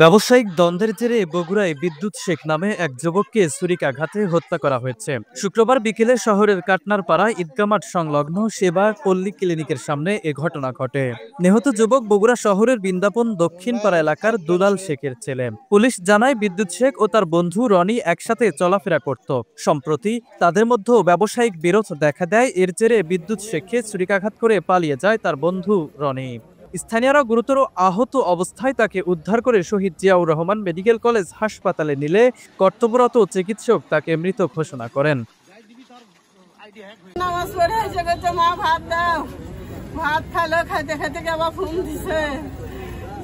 ব্যবসায়িক দ্বন্দ্বের জেরে বগুড়ায় বিদ্যুৎ শেখ নামে এক যুবককে ছুরিকাঘাতে হত্যা করা হয়েছে। শুক্রবার বিকেলে শহরের কাটনারপাড়া ঈদগাহ মাঠ সংলগ্ন সেবা পল্লী ক্লিনিকের সামনে এ ঘটনা ঘটে। নিহত যুবক বগুড়া শহরের বৃন্দাবন দক্ষিণপাড়া এলাকার দুলাল শেখের ছেলে। পুলিশ জানায় বিদ্যুৎ শেখ ও তার বন্ধু রনি একসাথে চলাফেরা করত। সম্প্রতি তাদের মধ্যে ব্যবসায়িক বিরোধ দেখা দেয়। এর জেরে বিদ্যুৎ শেখকে ছুরিকাঘাত করে পালিয়ে যায় তার বন্ধু রনি। স্থানীয়রা গুরুতর আহত অবস্থায় তাকে উদ্ধার করে শহীদ জিয়াউর রহমান মেডিকেল কলেজ হাসপাতালে নিলে কর্তব্যরত চিকিৎসক তাকে মৃত ঘোষণা করেন। নামাজ পড়ে এসে বলছে, মা ভাত দাও। ভাত খাইলো, খাইতে খাইতে আবার ফোন দিছে।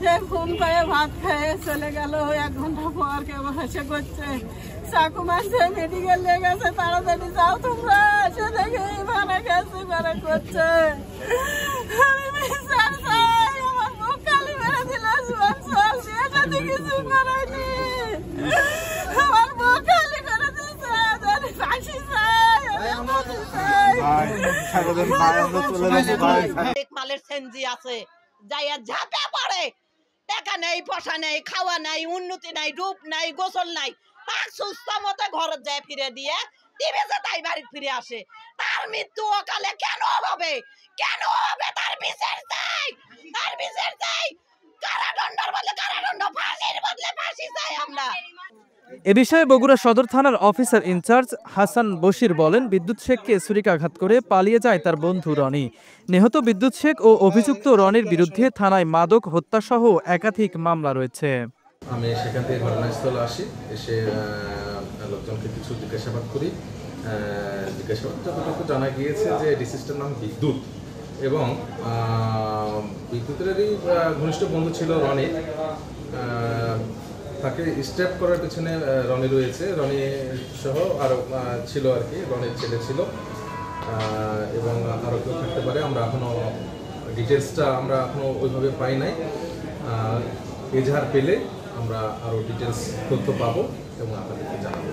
যে ফোন পেয়ে ভাত খেয়ে চলে গেল। 1 ঘন্টা পর কেমন এসে করছে, চাকু মারছে, মেডিকেল নিয়ে গেছে, তাড়াতাড়ি যাও তোমরা। এসে দেখে ভাড়া গেছে, ভাড়া করছে। আমি বিচার চাই, আমার মুখ কালি মেরে দিল। এটাতে কিছু করায়নি, আমার মুখ কালি করে দিচ্ছে। ফাঁসি চাই, মালের সেনজি আছে, যাইয়া ঝাঁপে পড়ে। টাকা নেই, পয়সা নেই, খাওয়া নাই, উন্নতি নাই, রূপ নাই, গোসল নাই। সুস্থ মতো ঘরে যায় ফিরে দিয়ে টিভিতে তাই বাড়ি ফিরে আসে। তার মৃত্যু অকালে কেন হবে? কেন হবে? তার বিচার চাই, তার বিচার চাই। কারাদণ্ডের বদলে কারাদণ্ড, ফাঁসির বদলে ফাঁসি চাই আমরা। এ বিষয়ে বগুড়া সদর থানার অফিসার ইনচার্জ হাসান বশির বলেন, বিদ্যুৎ শেখকে ছুরিকাঘাত করে পালিয়ে যায় তার বন্ধু রনি। নিহত বিদ্যুৎ শেখ ও অভিযুক্ত রনির বিরুদ্ধে থানায় মাদক হত্যাসহ একাধিক মামলা রয়েছে। আমি সেখান থেকে ঘটনাস্থলে আসি, এসে লোকজনকে কিছু জিজ্ঞাসাবাদ করি। জিজ্ঞাসাবাদ যতটুকু জানা গিয়েছে যে ডিসিজটার নাম বিদ্যুৎ এবং বিদ্যুতেরই ঘনিষ্ঠ বন্ধু ছিল রনি। তাকে স্টেপ করার পিছনে রনি রয়েছে, রনি সহ আরও ছিল আর কি, রনির ছেলে ছিল এবং আরও কেউ থাকতে পারে। আমরা এখনও ডিটেলসটা ওইভাবে পাই নাই। এজাহার পেলে আমরা আরও ডিটেলস তথ্য পাবো এবং আপনাদেরকে জানাবো।